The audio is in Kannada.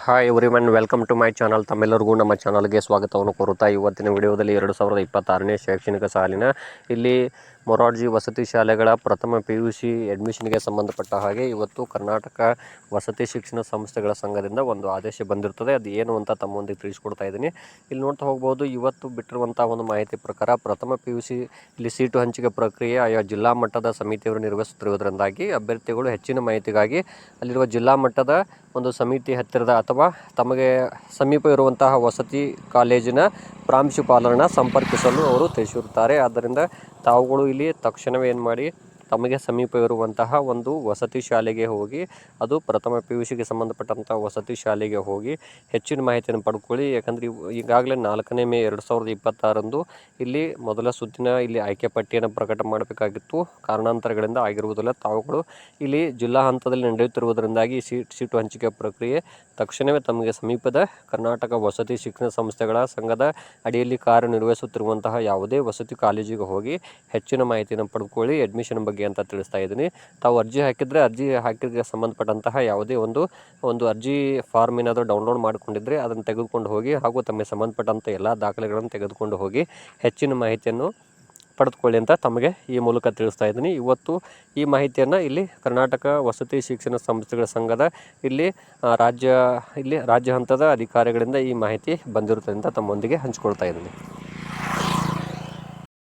Hi everyone, welcome to my channel. ತಮ್ಮೆಲ್ಲರಿಗೂ ನಮ್ಮ ಚಾನಲ್ಗೆ ಸ್ವಾಗತವನ್ನು ಕೋರುತ್ತಾ ಇವತ್ತಿನ ವಿಡಿಯೋದಲ್ಲಿ 2026ನೇ ಶೈಕ್ಷಣಿಕ ಸಾಲಿನ ಇಲ್ಲಿ ಮೊರಾರ್ಜಿ ವಸತಿ ಶಾಲೆಗಳ ಪ್ರಥಮ PUC ಅಡ್ಮಿಷನ್ಗೆ ಸಂಬಂಧಪಟ್ಟ ಹಾಗೆ ಇವತ್ತು ಕರ್ನಾಟಕ ವಸತಿ ಶಿಕ್ಷಣ ಸಂಸ್ಥೆಗಳ ಸಂಘದಿಂದ ಒಂದು ಆದೇಶ ಬಂದಿರ್ತದೆ. ಅದು ಏನು ಅಂತ ತಮ್ಮೊಂದಿಗೆ ತಿಳಿಸ್ಕೊಡ್ತಾ ಇದ್ದೀನಿ. ಇಲ್ಲಿ ನೋಡ್ತಾ ಹೋಗ್ಬೋದು, ಇವತ್ತು ಬಿಟ್ಟಿರುವಂಥ ಒಂದು ಮಾಹಿತಿ ಪ್ರಕಾರ ಪ್ರಥಮ PUC ಇಲ್ಲಿ ಸೀಟು ಹಂಚಿಕೆ ಪ್ರಕ್ರಿಯೆ ಆಯಾ ಜಿಲ್ಲಾ ಮಟ್ಟದ ಸಮಿತಿಯವರು ನಿರ್ವಹಿಸುತ್ತಿರುವುದರಿಂದಾಗಿ ಅಭ್ಯರ್ಥಿಗಳು ಹೆಚ್ಚಿನ ಮಾಹಿತಿಗಾಗಿ ಅಲ್ಲಿರುವ ಜಿಲ್ಲಾ ಮಟ್ಟದ ಒಂದು ಸಮಿತಿ ಹತ್ತಿರದ ಅಥವಾ ತಮಗೆ ಸಮೀಪ ಇರುವಂತಹ ವಸತಿ ಕಾಲೇಜಿನ ಪ್ರಾಂಶುಪಾಲರನ್ನು ಸಂಪರ್ಕಿಸಲು ಅವರು ತಿಳಿಸಿರುತ್ತಾರೆ. ಆದ್ದರಿಂದ ತಾವುಗಳು ಇಲ್ಲಿ ತಕ್ಷಣವೇ ಏನು ಮಾಡಿ ತಮಗೆ ಸಮೀಪ ಇರುವಂತಹ ಒಂದು ವಸತಿ ಶಾಲೆಗೆ ಹೋಗಿ, ಅದು ಪ್ರಥಮ PUCಗೆ ಸಂಬಂಧಪಟ್ಟಂಥ ವಸತಿ ಶಾಲೆಗೆ ಹೋಗಿ ಹೆಚ್ಚಿನ ಮಾಹಿತಿಯನ್ನು ಪಡ್ಕೊಳ್ಳಿ. ಯಾಕಂದರೆ ಈಗಾಗಲೇ 4ನೇ ಮೇ 2026ರಂದು ಇಲ್ಲಿ ಮೊದಲ ಸುತ್ತಿನ ಇಲ್ಲಿ ಆಯ್ಕೆ ಪಟ್ಟಿಯನ್ನು ಪ್ರಕಟ ಮಾಡಬೇಕಾಗಿತ್ತು. ಕಾರಣಾಂತರಗಳಿಂದ ಆಗಿರುವುದಿಲ್ಲ. ತಾವುಗಳು ಇಲ್ಲಿ ಜಿಲ್ಲಾ ಹಂತದಲ್ಲಿ ನಡೆಯುತ್ತಿರುವುದರಿಂದಾಗಿ ಸೀಟು ಹಂಚಿಕೆ ಪ್ರಕ್ರಿಯೆ ತಕ್ಷಣವೇ ತಮಗೆ ಸಮೀಪದ ಕರ್ನಾಟಕ ವಸತಿ ಶಿಕ್ಷಣ ಸಂಸ್ಥೆಗಳ ಸಂಘದ ಅಡಿಯಲ್ಲಿ ಕಾರ್ಯನಿರ್ವಹಿಸುತ್ತಿರುವಂತಹ ಯಾವುದೇ ವಸತಿ ಕಾಲೇಜಿಗೆ ಹೋಗಿ ಹೆಚ್ಚಿನ ಮಾಹಿತಿಯನ್ನು ಪಡ್ಕೊಳ್ಳಿ ಅಡ್ಮಿಷನ್ ಬಗ್ಗೆ ಅಂತ ತಿಳಿಸ್ತಾ ಇದ್ದೀನಿ. ತಾವು ಅರ್ಜಿ ಹಾಕಿದರೆ ಅರ್ಜಿ ಹಾಕಿದ್ದಕ್ಕೆ ಸಂಬಂಧಪಟ್ಟಂತಹ ಯಾವುದೇ ಒಂದು ಅರ್ಜಿ ಫಾರ್ಮ್ ಏನಾದರೂ ಡೌನ್ಲೋಡ್ ಮಾಡಿಕೊಂಡಿದ್ದರೆ ಅದನ್ನು ತೆಗೆದುಕೊಂಡು ಹೋಗಿ, ಹಾಗೂ ತಮಗೆ ಸಂಬಂಧಪಟ್ಟಂಥ ಎಲ್ಲ ದಾಖಲೆಗಳನ್ನು ತೆಗೆದುಕೊಂಡು ಹೋಗಿ ಹೆಚ್ಚಿನ ಮಾಹಿತಿಯನ್ನು ಪಡೆದುಕೊಳ್ಳಿ ಅಂತ ತಮಗೆ ಈ ಮೂಲಕ ತಿಳಿಸ್ತಾ ಇದ್ದೀನಿ. ಇವತ್ತು ಈ ಮಾಹಿತಿಯನ್ನು ಇಲ್ಲಿ ಕರ್ನಾಟಕ ವಸತಿ ಶಿಕ್ಷಣ ಸಂಸ್ಥೆಗಳ ಸಂಘದ ಇಲ್ಲಿ ರಾಜ್ಯ ಹಂತದ ಅಧಿಕಾರಿಗಳಿಂದ ಈ ಮಾಹಿತಿ ಬಂದಿರುತ್ತದೆ ಅಂತ ತಮ್ಮೊಂದಿಗೆ ಹಂಚಿಕೊಳ್ತಾ ಇದ್ದೀನಿ.